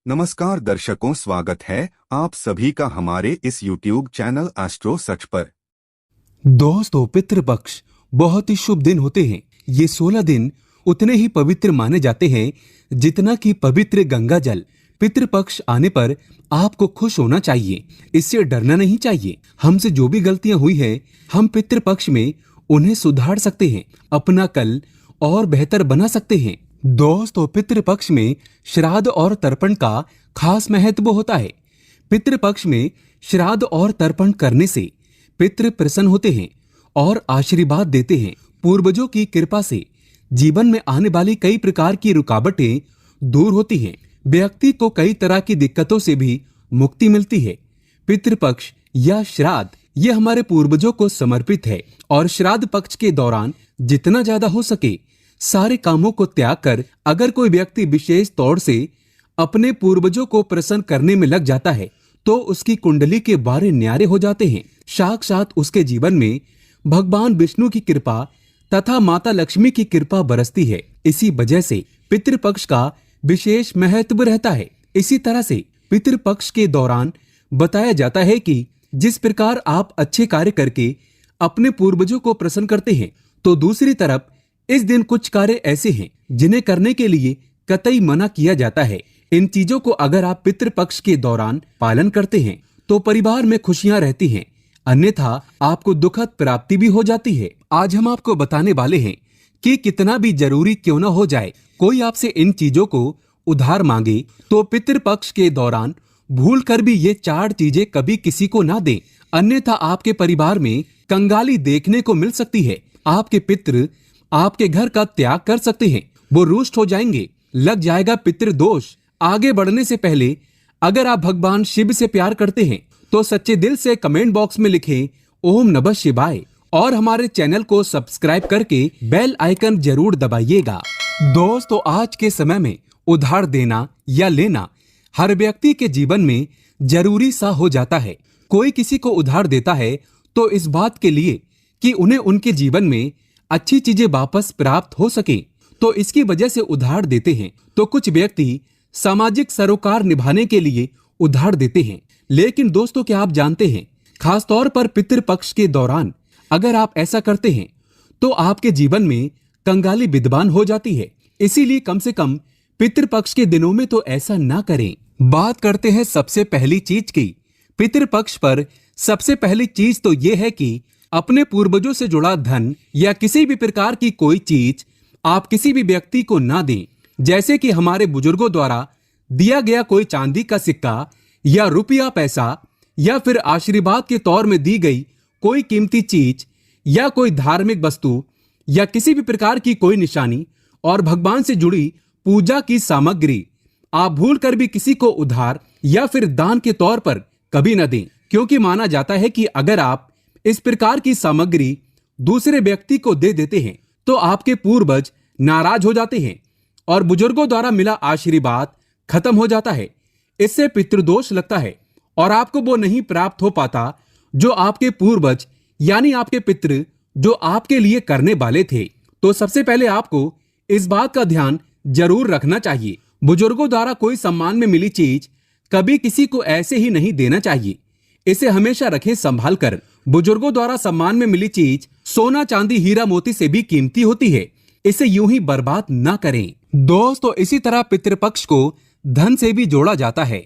नमस्कार दर्शकों, स्वागत है आप सभी का हमारे इस YouTube चैनल एस्ट्रो सच पर। दोस्तों, पितृपक्ष बहुत ही शुभ दिन होते हैं। ये 16 दिन उतने ही पवित्र माने जाते हैं जितना कि पवित्र गंगा जल। पितृपक्ष आने पर आपको खुश होना चाहिए, इससे डरना नहीं चाहिए। हमसे जो भी गलतियां हुई है, हम पितृपक्ष में उन्हें सुधार सकते हैं, अपना कल और बेहतर बना सकते हैं। दोस्तों, पितृपक्ष में श्राद्ध और तर्पण का खास महत्व होता है। पितृपक्ष में श्राद्ध और तर्पण करने से पितृ प्रसन्न होते हैं और आशीर्वाद देते हैं। पूर्वजों की कृपा से जीवन में आने वाली कई प्रकार की रुकावटें दूर होती हैं। व्यक्ति को कई तरह की दिक्कतों से भी मुक्ति मिलती है। पितृपक्ष या श्राद्ध ये हमारे पूर्वजों को समर्पित है और श्राद्ध पक्ष के दौरान जितना ज्यादा हो सके सारे कामों को त्याग कर अगर कोई व्यक्ति विशेष तौर से अपने पूर्वजों को प्रसन्न करने में लग जाता है तो उसकी कुंडली के बारे न्यारे हो जाते हैं। साक्षात उसके जीवन में भगवान विष्णु की कृपा तथा माता लक्ष्मी की कृपा बरसती है। इसी वजह से पितृपक्ष का विशेष महत्व रहता है। इसी तरह से पितृपक्ष के दौरान बताया जाता है कि जिस प्रकार आप अच्छे कार्य करके अपने पूर्वजों को प्रसन्न करते हैं, तो दूसरी तरफ इस दिन कुछ कार्य ऐसे हैं जिन्हें करने के लिए कतई मना किया जाता है। इन चीजों को अगर आप पितृपक्ष के दौरान पालन करते हैं तो परिवार में खुशियां रहती हैं, अन्यथा आपको दुखद प्राप्ति भी हो जाती है। आज हम आपको बताने वाले हैं कि कितना भी जरूरी क्यों न हो जाए, कोई आपसे इन चीजों को उधार मांगे तो पितृपक्ष के दौरान भूल कर भी ये 4 चीजें कभी किसी को ना दें, अन्यथा आपके परिवार में कंगाली देखने को मिल सकती है। आपके पितृ आपके घर का त्याग कर सकते हैं, वो रुष्ट हो जाएंगे, लग जाएगा पितृदोष। आगे बढ़ने से पहले अगर आप भगवान शिव से प्यार करते हैं तो सच्चे दिल से कमेंट बॉक्स में लिखें ओम नमः शिवाय और हमारे चैनल को सब्सक्राइब करके बेल आइकन जरूर दबाइएगा। दोस्तों, आज के समय में उधार देना या लेना हर व्यक्ति के जीवन में जरूरी सा हो जाता है। कोई किसी को उधार देता है तो इस बात के लिए कि उन्हें उनके जीवन में अच्छी चीजें वापस प्राप्त हो सके, तो इसकी वजह से उधार देते हैं। तो कुछ व्यक्ति सामाजिक सरोकार निभाने के लिए उधार देते हैं। लेकिन दोस्तों, क्या आप जानते हैं, खासतौर पर पितृपक्ष के दौरान अगर आप ऐसा करते हैं तो आपके जीवन में कंगाली विद्यमान हो जाती है। इसीलिए कम से कम पितृपक्ष के दिनों में तो ऐसा ना करें। बात करते हैं सबसे पहली चीज की। पितृपक्ष पर सबसे पहली चीज तो ये है कि अपने पूर्वजों से जुड़ा धन या किसी भी प्रकार की कोई चीज आप किसी भी व्यक्ति को ना दें। जैसे कि हमारे बुजुर्गों द्वारा दिया गया कोई चांदी का सिक्का या रुपया पैसा या फिर आशीर्वाद के तौर में दी गई कोई कीमती चीज या कोई धार्मिक वस्तु या किसी भी प्रकार की कोई निशानी और भगवान से जुड़ी पूजा की सामग्री आप भूल कर भी किसी को उधार या फिर दान के तौर पर कभी न दें, क्योंकि माना जाता है कि अगर आप इस प्रकार की सामग्री दूसरे व्यक्ति को दे देते हैं तो आपके पूर्वज नाराज हो जाते हैं और बुजुर्गों द्वारा मिला आशीर्वाद खत्म हो जाता है। इससे पितृदोष लगता है और आपको वो नहीं प्राप्त हो पाता जो आपके पूर्वज यानी आपके पितृ जो आपके लिए करने वाले थे। तो सबसे पहले आपको इस बात का ध्यान जरूर रखना चाहिए, बुजुर्गों द्वारा कोई सम्मान में मिली चीज कभी किसी को ऐसे ही नहीं देना चाहिए। इसे हमेशा रखें संभाल कर। बुजुर्गों द्वारा सम्मान में मिली चीज सोना चांदी हीरा मोती से भी कीमती होती है, इसे यूं ही बर्बाद ना करें। दोस्तों, इसी तरह पितृपक्ष को धन से भी जोड़ा जाता है।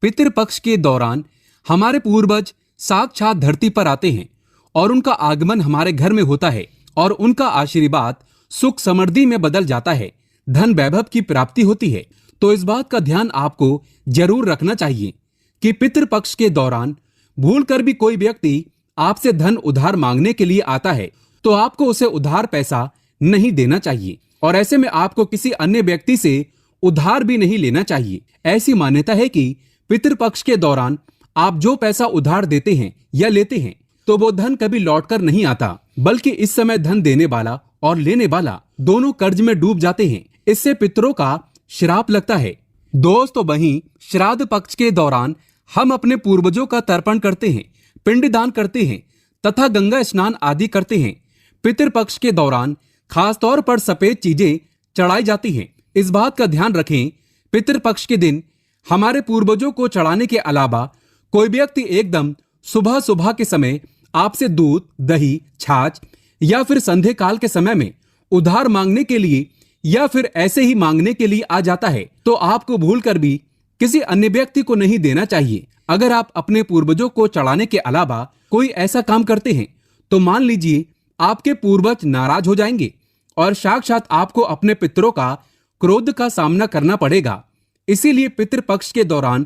पितृपक्ष के दौरान हमारे पूर्वज साक्षात धरती पर आते हैं और उनका आगमन हमारे घर में होता है और उनका आशीर्वाद सुख समृद्धि में बदल जाता है, धन वैभव की प्राप्ति होती है। तो इस बात का ध्यान आपको जरूर रखना चाहिए कि पितृपक्ष के दौरान भूल कर भी कोई व्यक्ति आपसे धन उधार मांगने के लिए आता है तो आपको उसे उधार पैसा नहीं देना चाहिए और ऐसे में आपको किसी अन्य व्यक्ति से उधार भी नहीं लेना चाहिए। ऐसी मान्यता है कि पितृपक्ष के दौरान आप जो पैसा उधार देते हैं या लेते हैं तो वो धन कभी लौटकर नहीं आता, बल्कि इस समय धन देने वाला और लेने वाला दोनों कर्ज में डूब जाते हैं। इससे पितरों का श्राप लगता है। दोस्तों, वहीं श्राद्ध पक्ष के दौरान हम अपने पूर्वजों का तर्पण करते हैं, पिंडदान करते हैं तथा गंगा स्नान आदि करते हैं। पितृपक्ष के दौरान खास तौर पर सफेद चीजें चढ़ाई जाती हैं। इस बात का ध्यान रखें, पितृपक्ष के दिन हमारे पूर्वजों को चढ़ाने के अलावा कोई व्यक्ति एकदम सुबह सुबह के समय आपसे दूध, दही, छाछ या फिर संध्या काल के समय में उधार मांगने के लिए या फिर ऐसे ही मांगने के लिए आ जाता है, तो आपको भूलकर भी किसी अन्य व्यक्ति को नहीं देना चाहिए। अगर आप अपने पूर्वजों को चढ़ाने के अलावा कोई ऐसा काम करते हैं तो मान लीजिए आपके पूर्वज नाराज हो जाएंगे और साक्षात आपको अपने पितरों का क्रोध का सामना करना पड़ेगा। इसीलिए पितृपक्ष के दौरान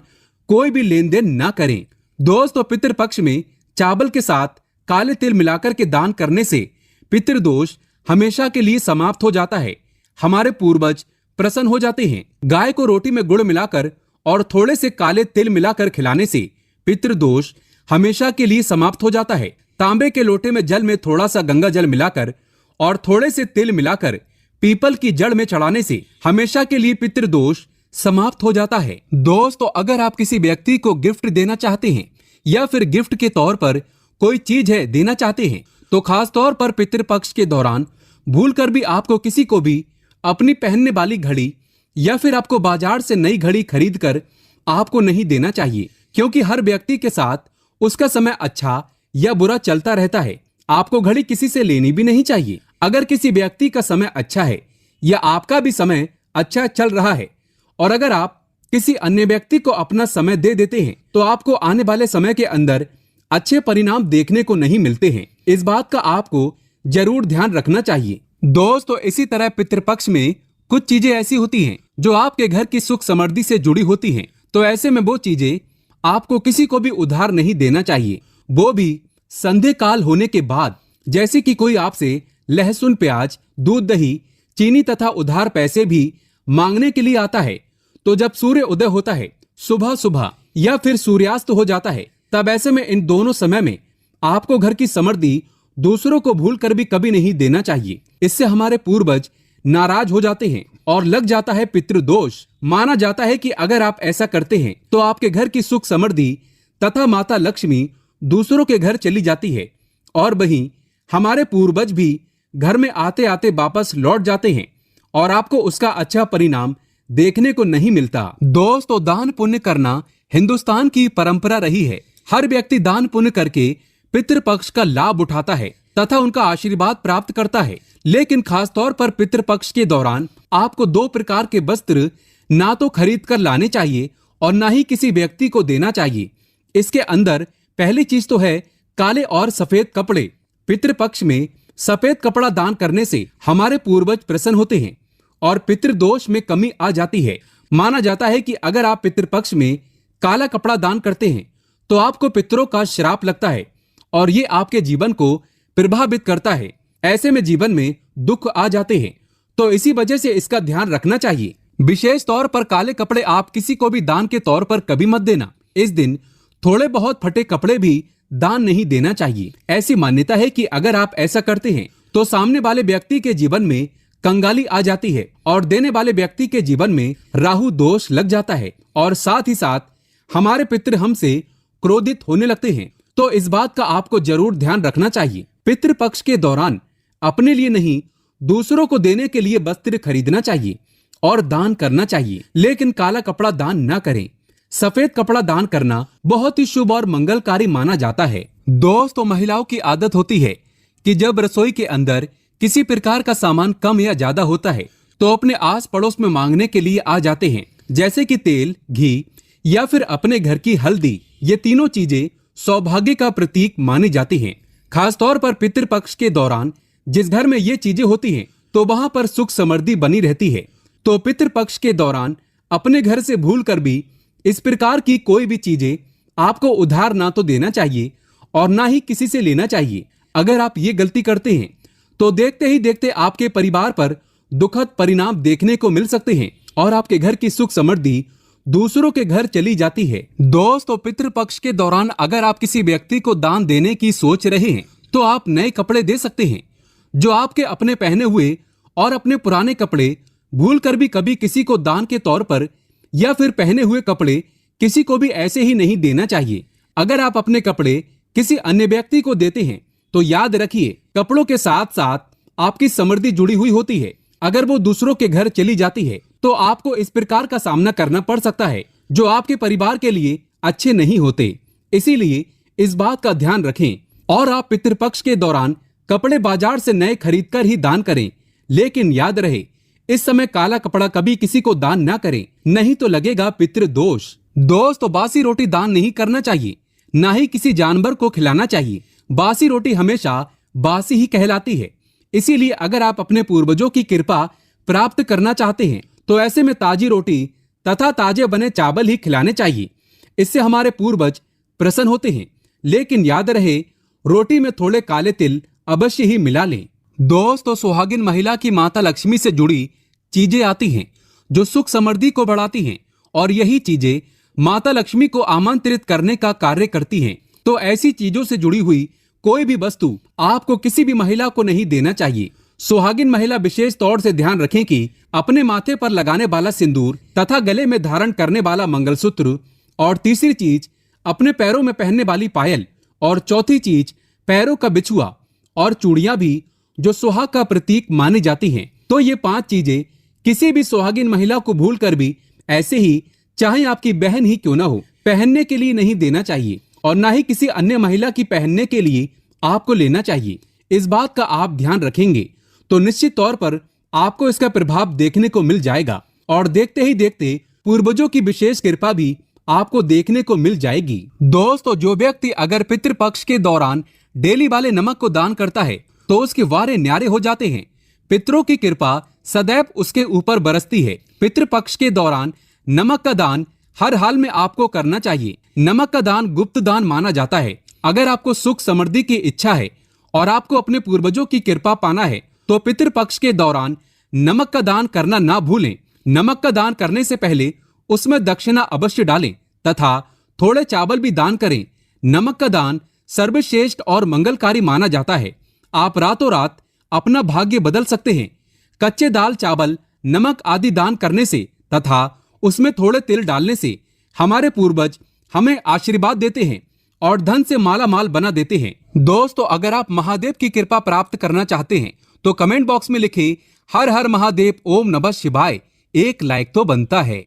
कोई भी लेन देन ना करें। दोस्तों, पितृपक्ष में चावल के साथ काले तिल मिलाकर के दान करने से पितृदोष हमेशा के लिए समाप्त हो जाता है। हमारे पूर्वज प्रसन्न हो जाते हैं। गाय को रोटी में गुड़ मिलाकर और थोड़े से काले तिल मिलाकर खिलाने से पितृदोष हमेशा के लिए समाप्त हो जाता है। तांबे के लोटे में जल में थोड़ा सा गंगा जल मिलाकर और थोड़े से तिल मिलाकर पीपल की जड़ में चढ़ाने से हमेशा के लिए पितृदोष समाप्त हो जाता है। दोस्तों, अगर आप किसी व्यक्ति को गिफ्ट देना चाहते हैं या फिर गिफ्ट के तौर पर कोई चीज है देना चाहते हैं तो खास तौर पर पितृपक्ष के दौरान भूलकर भी आपको किसी को भी अपनी पहनने वाली घड़ी या फिर आपको बाजार से नई घड़ी खरीद कर आपको नहीं देना चाहिए, क्योंकि हर व्यक्ति के साथ उसका समय अच्छा या बुरा चलता रहता है। आपको घड़ी किसी से लेनी भी नहीं चाहिए। अगर किसी व्यक्ति का समय अच्छा है या आपका भी समय अच्छा चल रहा है और अगर आप किसी अन्य व्यक्ति को अपना समय दे देते हैं तो आपको आने वाले समय के अंदर अच्छे परिणाम देखने को नहीं मिलते हैं। इस बात का आपको जरूर ध्यान रखना चाहिए। दोस्तों, इसी तरह पितृपक्ष में कुछ चीजें ऐसी होती हैं जो आपके घर की सुख समृद्धि से जुड़ी होती हैं, तो ऐसे में वो चीजें आपको किसी को भी उधार नहीं देना चाहिए, वो भी संध्या काल होने के बाद। जैसे कि कोई आपसे लहसुन, प्याज, दूध, दही, चीनी तथा उधार पैसे भी मांगने के लिए आता है, तो जब सूर्य उदय होता है सुबह सुबह या फिर सूर्यास्त हो जाता है, तब ऐसे में इन दोनों समय में आपको घर की समृद्धि दूसरों को भूल कर भी कभी नहीं देना चाहिए। इससे हमारे पूर्वज नाराज हो जाते हैं और लग जाता है पितृदोष। माना जाता है कि अगर आप ऐसा करते हैं तो आपके घर की सुख समृद्धि तथा माता लक्ष्मी दूसरों के घर चली जाती है और वहीं हमारे पूर्वज भी घर में आते आते वापस लौट जाते हैं और आपको उसका अच्छा परिणाम देखने को नहीं मिलता। दोस्तों, दान पुण्य करना हिंदुस्तान की परंपरा रही है। हर व्यक्ति दान पुण्य करके पितृपक्ष का लाभ उठाता है तथा उनका आशीर्वाद प्राप्त करता है। लेकिन खास तौर पर पितृपक्ष के दौरान आपको 2 प्रकार के वस्त्र ना तो खरीद कर लाने चाहिए और ना ही किसी व्यक्ति को देना चाहिए। इसके अंदर पहली चीज तो है काले और सफेद कपड़े। पितृपक्ष में सफेद कपड़ा दान करने से हमारे पूर्वज प्रसन्न होते हैं और पितृदोष में कमी आ जाती है। माना जाता है कि अगर आप पितृपक्ष में काला कपड़ा दान करते हैं तो आपको पितरों का श्राप लगता है और ये आपके जीवन को प्रभावित करता है। ऐसे में जीवन में दुख आ जाते हैं, तो इसी वजह से इसका ध्यान रखना चाहिए। विशेष तौर पर काले कपड़े आप किसी को भी दान के तौर पर कभी मत देना। इस दिन थोड़े बहुत फटे कपड़े भी दान नहीं देना चाहिए। ऐसी मान्यता है कि अगर आप ऐसा करते हैं तो सामने वाले व्यक्ति के जीवन में कंगाली आ जाती है और देने वाले व्यक्ति के जीवन में राहु दोष लग जाता है और साथ ही साथ हमारे पितृ हमसे क्रोधित होने लगते हैं। तो इस बात का आपको जरूर ध्यान रखना चाहिए। पितृपक्ष के दौरान अपने लिए नहीं दूसरों को देने के लिए वस्त्र खरीदना चाहिए और दान करना चाहिए, लेकिन काला कपड़ा दान न करें। सफेद कपड़ा दान करना बहुत ही शुभ और मंगलकारी माना जाता है। दोस्तों, महिलाओं की आदत होती है कि जब रसोई के अंदर किसी प्रकार का सामान कम या ज्यादा होता है तो अपने आस पड़ोस में मांगने के लिए आ जाते हैं, जैसे कि तेल, घी या फिर अपने घर की हल्दी। ये तीनों चीजें सौभाग्य का प्रतीक मानी जाती हैं। खास तौर पर पितृपक्ष के दौरान जिस घर में ये चीजें होती हैं तो वहां पर सुख समृद्धि बनी रहती है। तो पितृपक्ष के दौरान अपने घर से भूल कर भी इस प्रकार की कोई भी चीजें आपको उधार ना तो देना चाहिए और ना ही किसी से लेना चाहिए। अगर आप ये गलती करते हैं तो देखते ही देखते आपके परिवार पर दुखद परिणाम देखने को मिल सकते हैं और आपके घर की सुख समृद्धि दूसरों के घर चली जाती है। दोस्तों, पितृपक्ष के दौरान अगर आप किसी व्यक्ति को दान देने की सोच रहे हैं तो आप नए कपड़े दे सकते हैं। जो आपके अपने पहने हुए और अपने पुराने कपड़े भूल कर भी कभी किसी को दान के तौर पर या फिर पहने हुए कपड़े किसी को भी ऐसे ही नहीं देना चाहिए। अगर आप अपने कपड़े किसी अन्य व्यक्ति को देते हैं तो याद रखिए, कपड़ों के साथ साथ आपकी समृद्धि जुड़ी हुई होती है। अगर वो दूसरों के घर चली जाती है तो आपको इस प्रकार का सामना करना पड़ सकता है जो आपके परिवार के लिए अच्छे नहीं होते। इसीलिए इस बात का ध्यान रखें। और आप पितृपक्ष के दौरान कपड़े बाजार से नए खरीदकर ही दान करें। लेकिन याद रहे, इस समय काला कपड़ा कभी किसी को दान ना करें, नहीं तो लगेगा पितृदोष। दोस्तों, बासी रोटी दान नहीं करना चाहिए, ना ही किसी जानवर को खिलाना चाहिए। बासी रोटी हमेशा बासी ही कहलाती है। इसीलिए अगर आप अपने पूर्वजों की कृपा प्राप्त करना चाहते हैं तो ऐसे में ताजी रोटी तथा ताजे बने चावल ही खिलाने चाहिए। इससे हमारे पूर्वज प्रसन्न होते हैं। लेकिन याद रहे, रोटी में थोड़े काले तिल अवश्य ही मिला लें। दोस्तों, सुहागिन महिला की माता लक्ष्मी से जुड़ी चीजें आती हैं जो सुख समृद्धि को बढ़ाती हैं, और यही चीजें माता लक्ष्मी को आमंत्रित करने का कार्य करती हैं। तो ऐसी चीजों से जुड़ी हुई कोई भी वस्तु आपको किसी भी महिला को नहीं देना चाहिए। सुहागिन महिला विशेष तौर से ध्यान रखें कि अपने माथे पर लगाने वाला सिंदूर तथा गले में धारण करने वाला मंगलसूत्र, और तीसरी चीज अपने पैरों में पहनने वाली पायल, और चौथी चीज पैरों का बिछुआ और चूड़ियां भी जो सुहाग का प्रतीक मानी जाती हैं। तो ये 5 चीजें किसी भी सुहागिन महिला को भूलकर भी, ऐसे ही चाहे आपकी बहन ही क्यों ना हो, पहनने के लिए नहीं देना चाहिए, और ना ही किसी अन्य महिला की पहनने के लिए आपको लेना चाहिए। इस बात का आप ध्यान रखेंगे तो निश्चित तौर पर आपको इसका प्रभाव देखने को मिल जाएगा, और देखते ही देखते पूर्वजों की विशेष कृपा भी आपको देखने को मिल जाएगी। दोस्तों, जो व्यक्ति अगर पितृपक्ष के दौरान डेली वाले नमक को दान करता है तो उसके वारे न्यारे हो जाते हैं। पितरों की कृपा सदैव उसके ऊपर बरसती है। पितृपक्ष के दौरान नमक का दान हर हाल में आपको करना चाहिए। नमक का दान गुप्त दान माना जाता है। अगर आपको सुख समृद्धि की इच्छा है और आपको अपने पूर्वजों की कृपा पाना है तो पितृपक्ष के दौरान नमक का दान करना ना भूलें। नमक का दान करने से पहले उसमें दक्षिणा अवश्य डालें तथा थोड़े चावल भी दान करें। नमक का दान सर्वश्रेष्ठ और मंगलकारी माना जाता है। आप रातों रात अपना भाग्य बदल सकते हैं। कच्चे दाल, चावल, नमक आदि दान करने से तथा उसमें थोड़े तिल डालने से हमारे पूर्वज हमें आशीर्वाद देते हैं और धन से माला माल बना देते हैं। दोस्तों, अगर आप महादेव की कृपा प्राप्त करना चाहते हैं तो कमेंट बॉक्स में लिखें हर हर महादेव, ओम नमः शिवाय। एक लाइक तो बनता है।